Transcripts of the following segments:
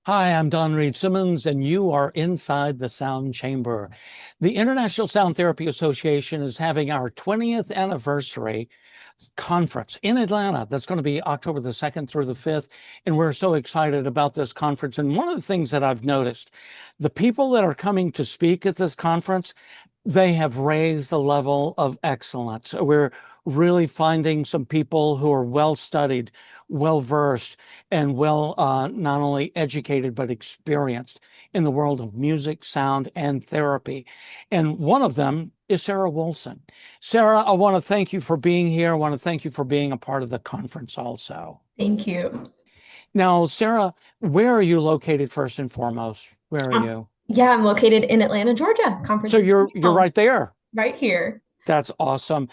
Hi, I'm Don Reed Simmons, and you are inside the sound chamber. The International Sound Therapy Association is having our 20th anniversary conference in Atlanta. That's going to be October the 2nd through the 5th. And we're so excited about this conference. And one of the things that I've noticed, the people that are coming to speak at this conference, they have raised the level of excellence. We're really finding some people who are well studied, well versed, and well not only educated but experienced in the world of music, sound, and therapy. And one of them is Sarah Woolson. Sarah, I want to thank you for being here. I want to thank you for being a part of the conference also. Thank you. Now, Sarah, where are you located first and foremost? Where are you? Yeah, I'm located in Atlanta, Georgia. Conference So is you're home right there. right here. That's awesome.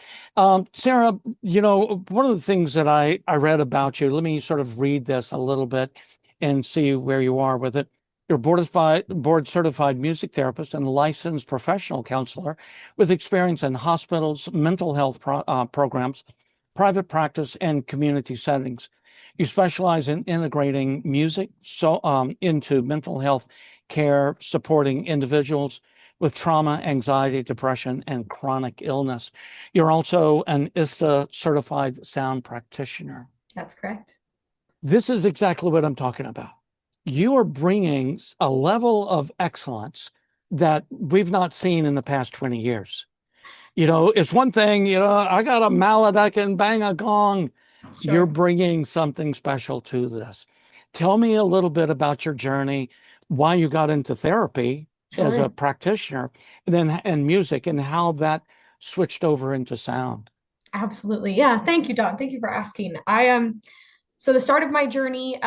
Sarah, one of the things that I read about you, let me sort of read this a little bit and see where you are with it. You're board certified music therapist and licensed professional counselor with experience in hospitals, mental health programs, private practice, and community settings. You specialize in integrating music into mental health care, supporting individuals with trauma, anxiety, depression, and chronic illness. You're also an ISTA certified sound practitioner. That's correct. This is exactly what I'm talking about. You are bringing a level of excellence that we've not seen in the past 20 years. It's one thing, I got a mallet, I can bang a gong. You're Sure. bringing something special to this. Tell me a little bit about your journey, why you got into therapy as a Sure. practitioner, and music, and how that switched over into sound. Absolutely. Yeah. Thank you, Don. Thank you for asking. So the start of my journey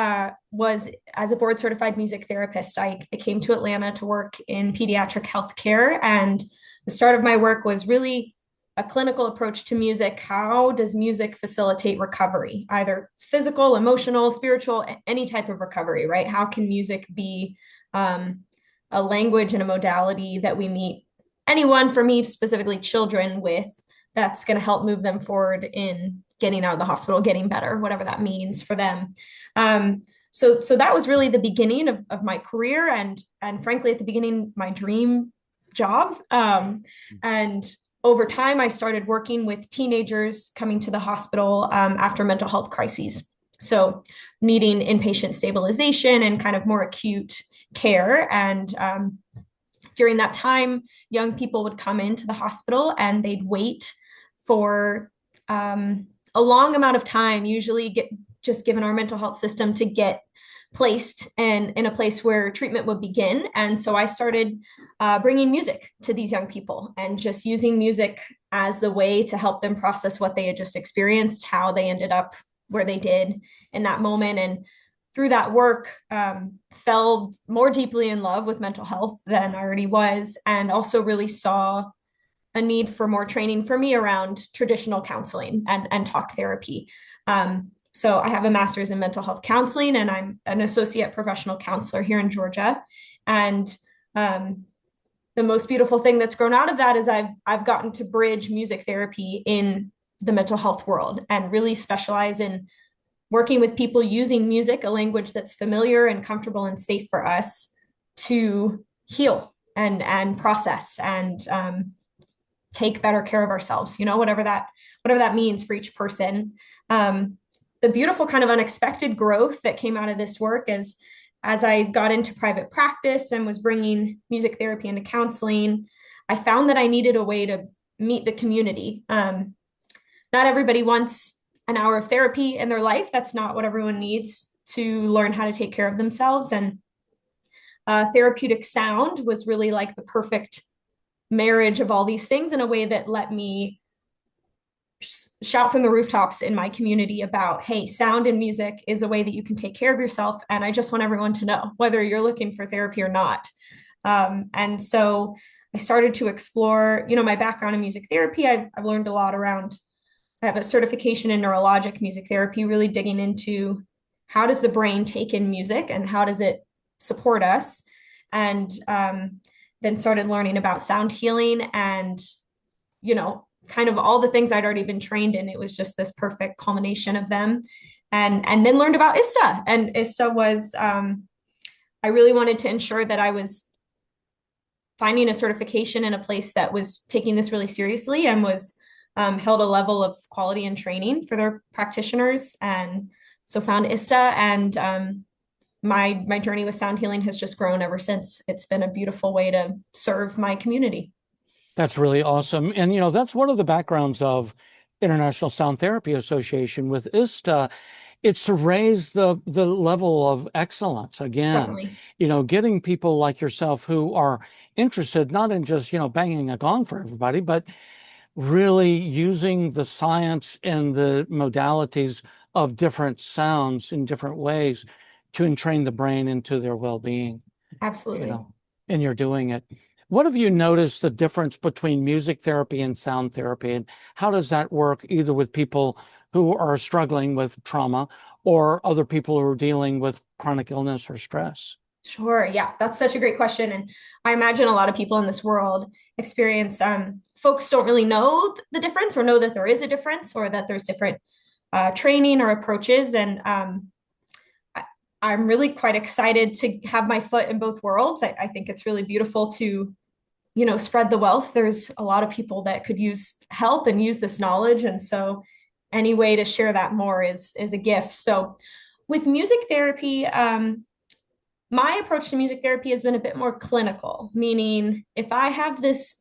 was as a board certified music therapist. I came to Atlanta to work in pediatric healthcare, and the start of my work was really a clinical approach to music. How does music facilitate recovery, either physical, emotional, spiritual, any type of recovery, right? How can music be um, a language and a modality that we meet anyone, for me specifically children, with, that's going to help move them forward in getting out of the hospital, getting better, whatever that means for them. So that was really the beginning of my career, and frankly, at the beginning, my dream job. And over time, I started working with teenagers coming to the hospital after mental health crises. So needing inpatient stabilization and kind of more acute care. And during that time, young people would come into the hospital and they'd wait for a long amount of time, usually just given our mental health system, to get placed in a place where treatment would begin. And so I started bringing music to these young people and just using music as the way to help them process what they had just experienced, how they ended up where they did in that moment. And through that work, fell more deeply in love with mental health than I already was, and also really saw a need for more training for me around traditional counseling and talk therapy. So I have a master's in mental health counseling, and I'm an associate professional counselor here in Georgia. And the most beautiful thing that's grown out of that is I've gotten to bridge music therapy in the mental health world and really specialize in working with people using music, a language that's familiar and comfortable and safe for us, to heal and process and take better care of ourselves, whatever that means for each person. The beautiful kind of unexpected growth that came out of this work is, as I got into private practice and was bringing music therapy into counseling, I found that I needed a way to meet the community. Not everybody wants an hour of therapy in their life. That's not what everyone needs to learn how to take care of themselves. And therapeutic sound was really like the perfect marriage of all these things, in a way that let me shout from the rooftops in my community about, hey, sound and music is a way that you can take care of yourself. And I just want everyone to know, whether you're looking for therapy or not. And so I started to explore, my background in music therapy. I've learned a lot around, I have a certification in neurologic music therapy, really digging into how does the brain take in music and how does it support us. And then started learning about sound healing and, kind of all the things I'd already been trained in. It was just this perfect culmination of them. And then learned about ISTA. And ISTA was, I really wanted to ensure that I was finding a certification in a place that was taking this really seriously and was held a level of quality and training for their practitioners. And so found ISTA, and my journey with sound healing has just grown ever since. It's been a beautiful way to serve my community. That's really awesome. And, that's one of the backgrounds of International Sound Therapy Association with ISTA. It's to raise the level of excellence again, Definitely. getting people like yourself who are interested not in just, banging a gong for everybody, but really using the science and the modalities of different sounds in different ways to entrain the brain into their well-being, Absolutely. and you're doing it. What have you noticed the difference between music therapy and sound therapy, and how does that work either with people who are struggling with trauma or other people who are dealing with chronic illness or stress? Sure. Yeah, that's such a great question. And I imagine a lot of people in this world experience, folks don't really know the difference or know that there is a difference or that there's different training or approaches. And I'm really quite excited to have my foot in both worlds. I think it's really beautiful to, spread the wealth. There's a lot of people that could use help and use this knowledge. And so any way to share that more is a gift. So with music therapy, my approach to music therapy has been a bit more clinical, meaning if I have this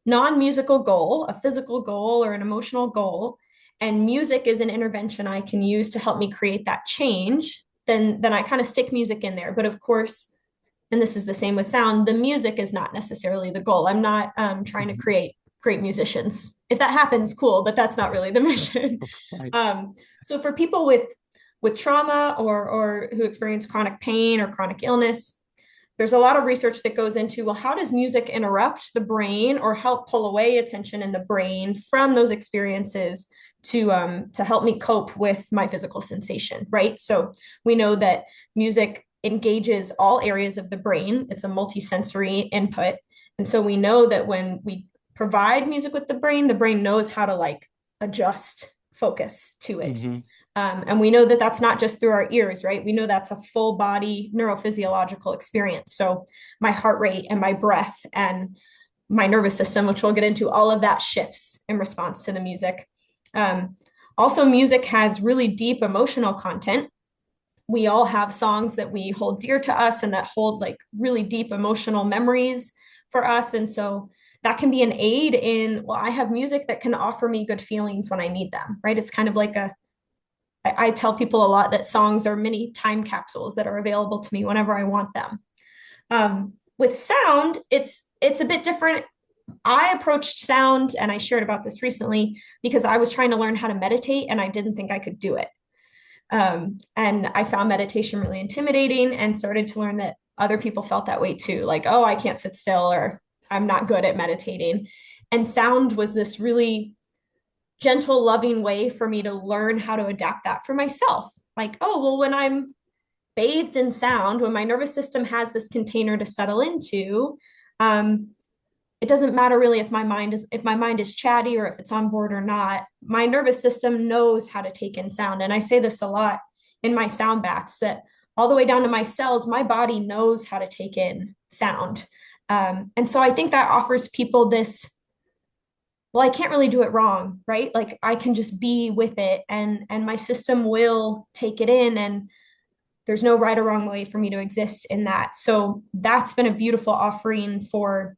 non-musical goal, a physical goal or an emotional goal, and music is an intervention I can use to help me create that change, then I kind of stick music in there. But of course, and this is the same with sound, the music is not necessarily the goal. I'm not trying to create great musicians. If that happens, cool, but that's not really the mission. Right. So for people with trauma or who experience chronic pain or chronic illness, there's a lot of research that goes into, well, how does music interrupt the brain or help pull away attention in the brain from those experiences to help me cope with my physical sensation, right? So we know that music engages all areas of the brain. It's a multisensory input. And so we know that when we provide music with the brain knows how to like adjust focus to it. Mm-hmm. And we know that that's not just through our ears, right? We know that's a full body neurophysiological experience. So my heart rate and my breath and my nervous system, which we'll get into, all of that shifts in response to the music. Also, music has really deep emotional content. We all have songs that we hold dear to us and that hold like really deep emotional memories for us. And so that can be an aid in, well, I have music that can offer me good feelings when I need them, right? It's kind of like I tell people a lot that songs are mini time capsules that are available to me whenever I want them. With sound, it's a bit different. I approached sound, and I shared about this recently, because I was trying to learn how to meditate and I didn't think I could do it. And I found meditation really intimidating and started to learn that other people felt that way too. Like, oh, I can't sit still, or I'm not good at meditating. And sound was this really gentle, loving way for me to learn how to adapt that for myself. Like, oh, well, when I'm bathed in sound, when my nervous system has this container to settle into, it doesn't matter really if my mind is chatty or if it's on board or not. My nervous system knows how to take in sound. And I say this a lot in my sound baths, that all the way down to my cells, my body knows how to take in sound. And so I think that offers people this, well, I can't really do it wrong, right? Like I can just be with it, and my system will take it in, and there's no right or wrong way for me to exist in that. So that's been a beautiful offering for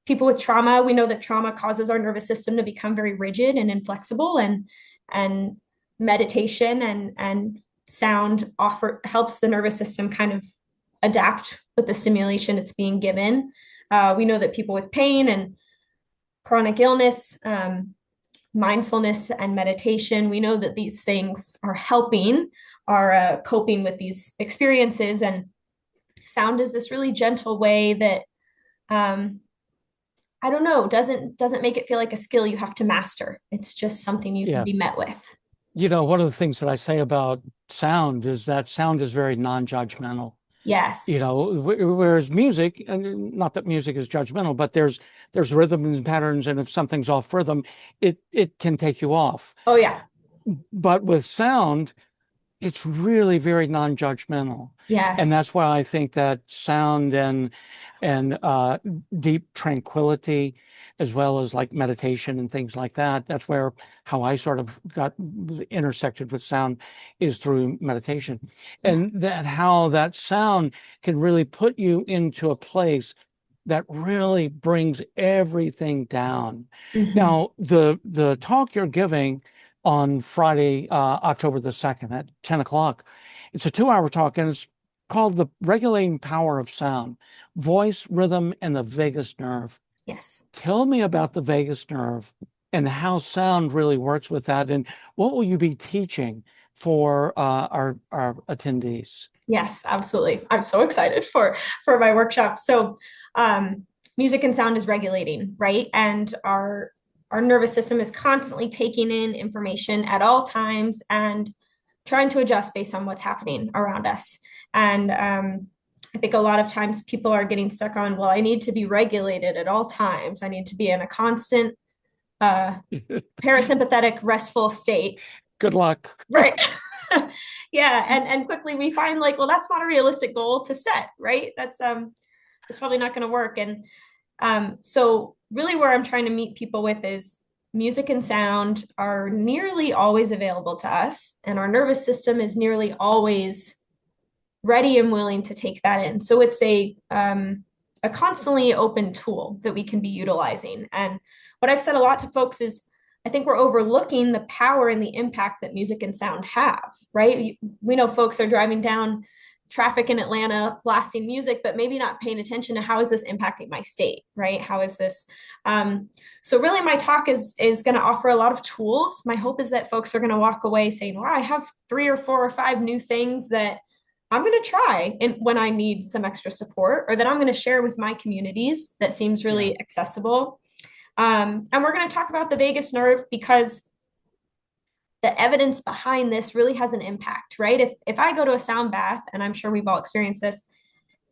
people with trauma. We know that trauma causes our nervous system to become very rigid and inflexible, and meditation and sound helps the nervous system kind of adapt with the stimulation it's being given. We know that people with pain and chronic illness, mindfulness and meditation, we know that these things are coping with these experiences. And sound is this really gentle way that, I don't know, doesn't make it feel like a skill you have to master. It's just something you can be met with. One of the things that I say about sound is that sound is very non-judgmental. Yes. Whereas music, and not that music is judgmental, but there's rhythm and patterns, and if something's off rhythm, it can take you off. Oh yeah. But with sound, it's really very non-judgmental. And Yes. that's why I think that sound and deep tranquility, as well as like meditation and things like that, that's where how I sort of got intersected with sound is through meditation. Yeah. And that how that sound can really put you into a place that really brings everything down. Mhm. Now, the talk you're giving on Friday, October the 2nd at 10 o'clock, it's a 2 hour talk, and it's called The Regulating Power of Sound, Voice, Rhythm, and the Vagus Nerve. Yes. Tell me about the vagus nerve and how sound really works with that, and what will you be teaching for our attendees? Yes, absolutely. I'm so excited for my workshop. So, um, music and sound is regulating, right? And our nervous system is constantly taking in information at all times and trying to adjust based on what's happening around us. And I think a lot of times people are getting stuck on, well, I need to be regulated at all times. I need to be in a constant uh, parasympathetic, restful state. Good luck. Right. Yeah, and quickly we find like, well, that's not a realistic goal to set, right? That's probably not going to work. And so really where I'm trying to meet people with is music and sound are nearly always available to us, and our nervous system is nearly always ready and willing to take that in. So it's a constantly open tool that we can be utilizing. And what I've said a lot to folks is I think we're overlooking the power and the impact that music and sound have, right? We know folks are driving down traffic in Atlanta blasting music, but maybe not paying attention to how is this impacting my state, right? How is this? So really my talk is going to offer a lot of tools. My hope is that folks are going to walk away saying, wow, I have 3 or 4 or 5 new things that I'm going to try and when I need some extra support, or that I'm going to share with my communities that seems Yeah. really accessible. And we're going to talk about the vagus nerve because the evidence behind this really has an impact, right? If I go to a sound bath, and I'm sure we've all experienced this,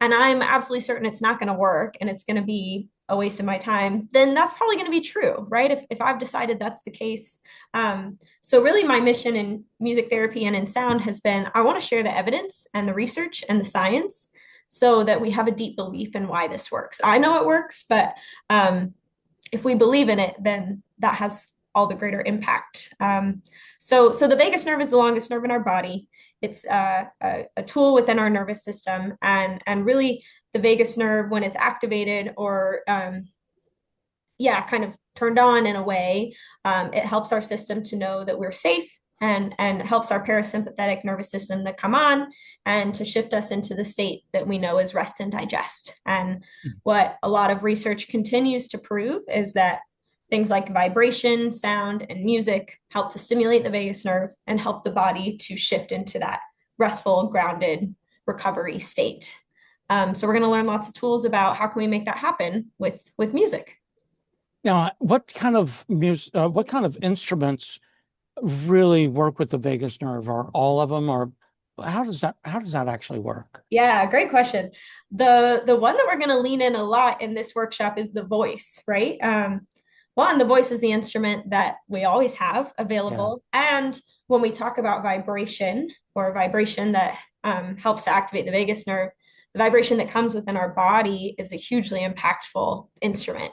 and I'm absolutely certain it's not going to work and it's going to be a waste of my time, then that's probably going to be true, right? If I've decided that's the case. So really my mission in music therapy and in sound has been, I want to share the evidence and the research and the science so that we have a deep belief in why this works. I know it works, but if we believe in it, then that has all the greater impact. So the vagus nerve is the longest nerve in our body. It's a tool within our nervous system, and really the vagus nerve, when it's activated or kind of turned on in a way, it helps our system to know that we're safe, and helps our parasympathetic nervous system to come on and to shift us into the state that we know is rest and digest. And what a lot of research continues to prove is that things like vibration, sound, and music help to stimulate the vagus nerve and help the body to shift into that restful, grounded recovery state. So we're going to learn lots of tools about how can we make that happen with music. Now, what kind of music, what kind of instruments really work with the vagus nerve? Are all of them, or how does that actually work? Yeah, great question. The one that we're going to lean in a lot in this workshop is the voice, right? One, the voice is the instrument that we always have Yeah, available. And when we talk about vibration, or vibration that helps to activate the vagus nerve, the vibration that comes within our body is a hugely impactful instrument.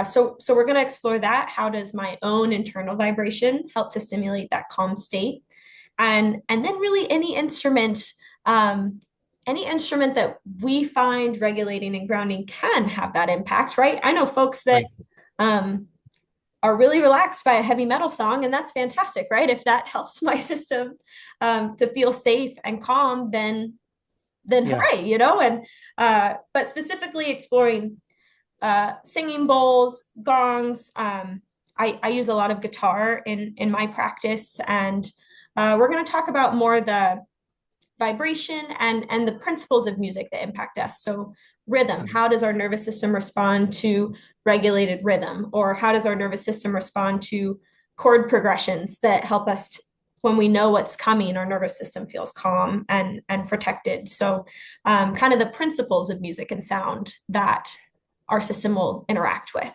So we're going to explore that. How does my own internal vibration help to stimulate that calm state? And then really any instrument that we find regulating and grounding can have that impact, right? I know folks that right. um, are really relaxed by a heavy metal song, and that's fantastic, right? If that helps my system to feel safe and calm, then Yeah, hooray, you know. And but specifically exploring singing bowls, gongs. I use a lot of guitar in my practice, and we're going to talk about more the vibration and the principles of music that impact us. So rhythm, how does our nervous system respond to regulated rhythm? Or how does our nervous system respond to chord progressions that help us when we know what's coming, our nervous system feels calm and protected. So kind of the principles of music and sound that our system will interact with.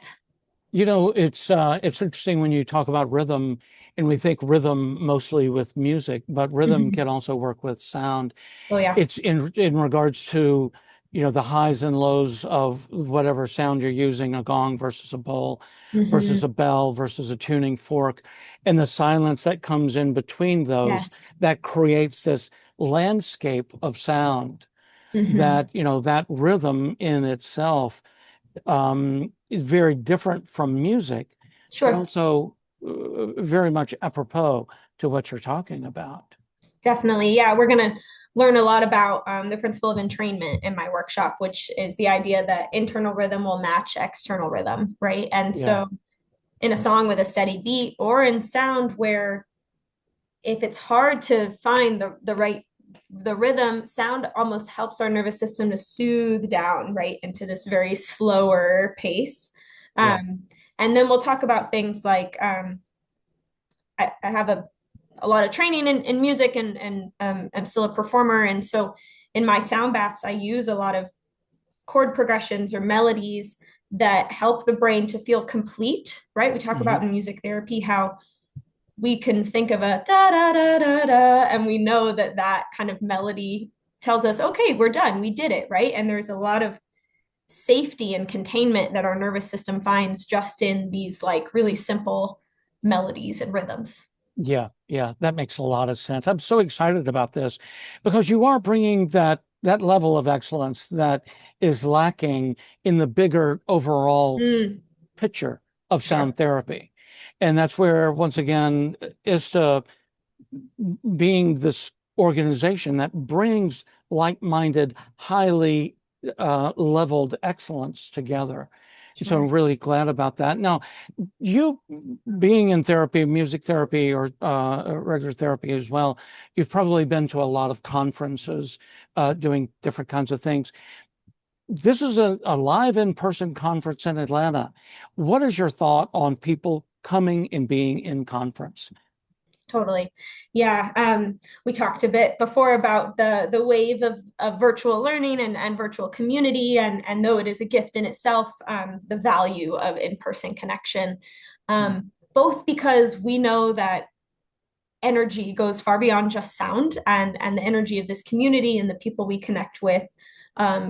It's interesting when you talk about rhythm, and we think rhythm mostly with music, but rhythm can Mhm. also work with sound. Oh yeah. It's in regards to, the highs and lows of whatever sound you're using, a gong versus a bowl versus Hmm. a bell versus a tuning fork, and the silence that comes in between Yeah. those that creates this landscape of sound Hmm. that, that rhythm in itself is very different from music, but Sure. also very much apropos to what you're talking about. Definitely. Yeah, we're going to learn a lot about the principle of entrainment in my workshop, which is the idea that internal rhythm will match external rhythm, right? And Yeah, so in a song with a steady beat or in sound where if it's hard to find the right the rhythm, sound almost helps our nervous system to soothe down right into this very slower pace. yeah, And then we'll talk about things like I have a lot of training in music and I'm still a performer. And so in my sound baths, I use a lot of chord progressions or melodies that help the brain to feel complete, right? We talk hmm about in music therapy how we can think of a da da da da da, and we know that that kind of melody tells us, okay, we're done, we did it, right? And there's a lot of safety and containment that our nervous system finds just in these like really simple melodies and rhythms. yeah, yeah. That makes a lot of sense. I'm so excited about this because you are bringing that level of excellence that is lacking in the bigger overall Mm, picture of sure. sound therapy. And that's where, once again, ISTA being this organization that brings like-minded, highly leveled excellence together. And so I'm Sure. really glad about that. Now, you being in therapy, music therapy, or regular therapy as well, you've probably been to a lot of conferences doing different kinds of things. This is a live in-person conference in Atlanta. What is your thought on people coming and being in conference? Totally. Yeah. We talked a bit before about the wave of virtual learning and virtual community. And though it is a gift in itself, the value of in-person connection, both because we know that energy goes far beyond just sound and the energy of this community and the people we connect with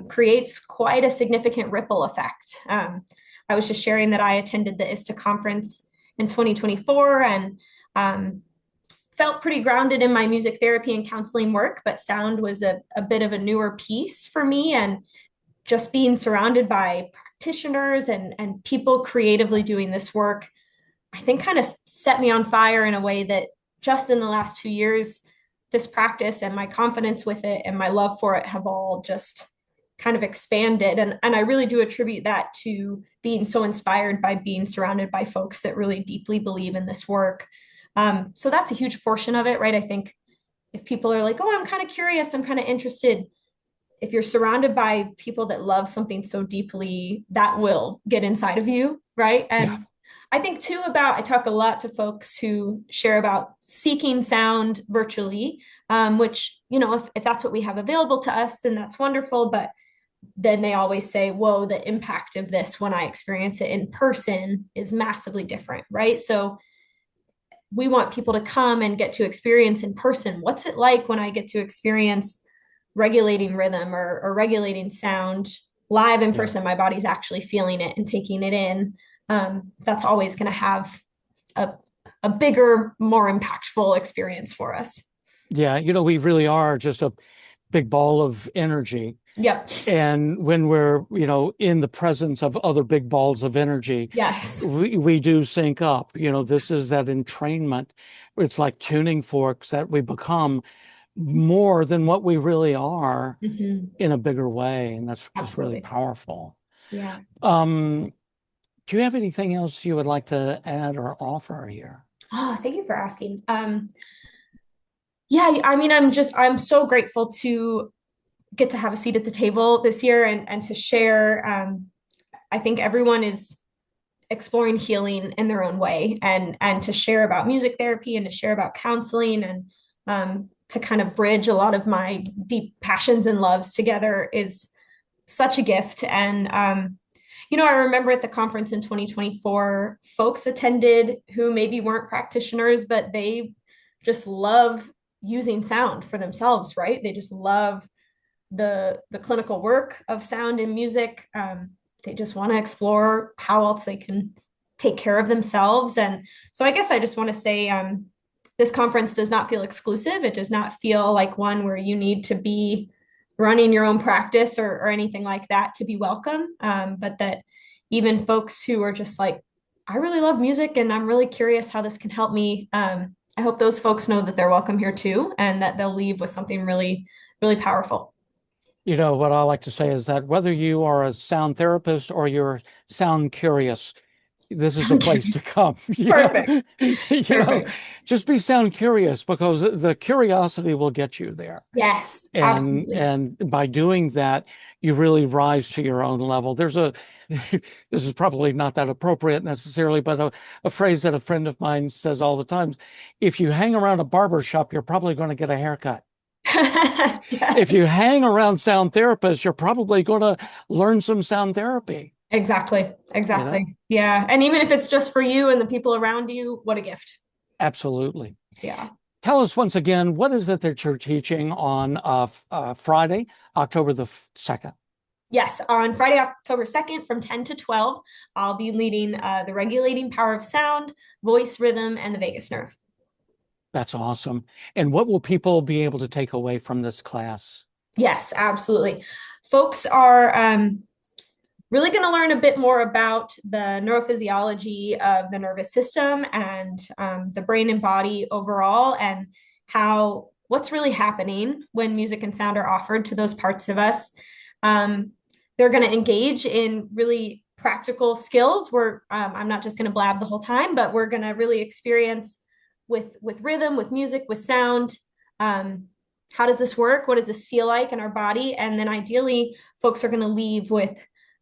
creates quite a significant ripple effect. I was just sharing that I attended the ISTA conference in 2024 and felt pretty grounded in my music therapy and counseling work, but sound was a bit of a newer piece for me. And just being surrounded by practitioners and people creatively doing this work, I think kind of set me on fire in a way that just in the last 2 years, this practice and my confidence with it and my love for it have all just kind of expanded. And I really do attribute that to being so inspired by being surrounded by folks that really deeply believe in this work. So that's a huge portion of it, right? I think if people are like, oh, I'm kind of curious, I'm kind of interested, if you're surrounded by people that love something so deeply, that will get inside of you, right? Yeah, And I think too about, I talk a lot to folks who share about seeking sound virtually, which, if that's what we have available to us, then that's wonderful. But then they always say, whoa, the impact of this when I experience it in person is massively different, right? So we want people to come and get to experience in person. What's it like when I get to experience regulating rhythm or regulating sound live in yeah. person? My body's actually feeling it and taking it in. That's always going to have a, a bigger, more impactful experience for us. Yeah, we really are just a big ball of energy. Yep. And when we're, in the presence of other big balls of energy, Yes. we do sync up. This is that entrainment. It's like tuning forks that we become more than what we really are Hmm. in a bigger way. And that's just really Absolutely. powerful. Yeah. Um, do you have anything else you would like to add or offer here? Oh, thank you for asking. Yeah, I mean, I'm so grateful to get to have a seat at the table this year and to share. I think everyone is exploring healing in their own way and to share about music therapy and to share about counseling and to kind of bridge a lot of my deep passions and loves together is such a gift. And I remember at the conference in 2024, folks attended who maybe weren't practitioners, but they just love using sound for themselves, right? They just love the clinical work of sound and music. They just want to explore how else they can take care of themselves. And so I guess I just want to say this conference does not feel exclusive. It does not feel like one where you need to be running your own practice or anything like that to be welcome. But that even folks who are just like, I really love music and I'm really curious how this can help me. I hope those folks know that they're welcome here too, and that they'll leave with something really, really powerful. You know, what I like to say is that whether you are a sound therapist or you're sound curious, this is the place to come. Perfect. You know, Perfect. just be sound curious because the curiosity will get you there. Yes, And absolutely. and by doing that, you really rise to your own level. There's a this is probably not that appropriate necessarily, but a phrase that a friend of mine says all the time: if you hang around a barber shop, you're probably going to get a haircut. If Yes, you hang around sound therapists, you're probably going to learn some sound therapy, exactly. you know? Exactly. Yeah. And even if it's just for you and the people around you, what a gift. Absolutely. Yeah. Tell us once again, what is it that you're teaching on Friday, October the 2nd? Yes, on Friday, October 2nd from 10 to 12, I'll be leading the regulating power of sound, voice rhythm, and the vagus nerve. That's awesome. And what will people be able to take away from this class? Yes, absolutely. Folks are really going to learn a bit more about the neurophysiology of the nervous system and the brain and body overall, and how what's really happening when music and sound are offered to those parts of us. Um, they're going to engage in really practical skills where I'm not just going to blab the whole time, but we're going to really experience with rhythm, with music, with sound. Um, how does this work? What does this feel like in our body? And then ideally, folks are going to leave with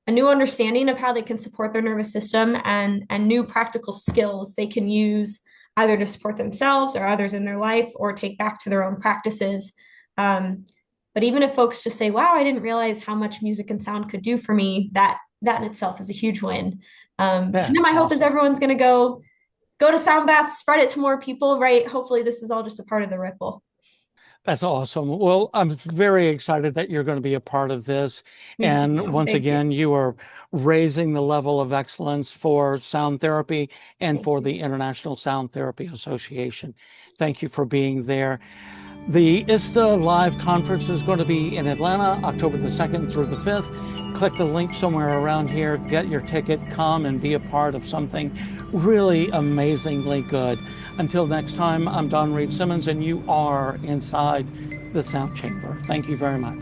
a new understanding of how they can support their nervous system and new practical skills they can use either to support themselves or others in their life or take back to their own practices. But even if folks just say, wow, I didn't realize how much music and sound could do for me, that in itself is a huge win. And then That's my hope is awesome. everyone's going to go to sound baths, spread it to more people, right? Hopefully this is all just a part of the ripple. That's awesome. Well, I'm very excited that you're going to be a part of this. Me too, And John. once Thank you. again, you are raising the level of excellence for sound therapy and Thank for you. the International Sound Therapy Association. Thank you for being there. The ISTA live conference is going to be in Atlanta, October the 2nd through the 5th. Click the link somewhere around here, get your ticket, come and be a part of something really amazingly good. Until next time, I'm Don Reed Simmons, and you are inside the sound chamber. Thank you very much.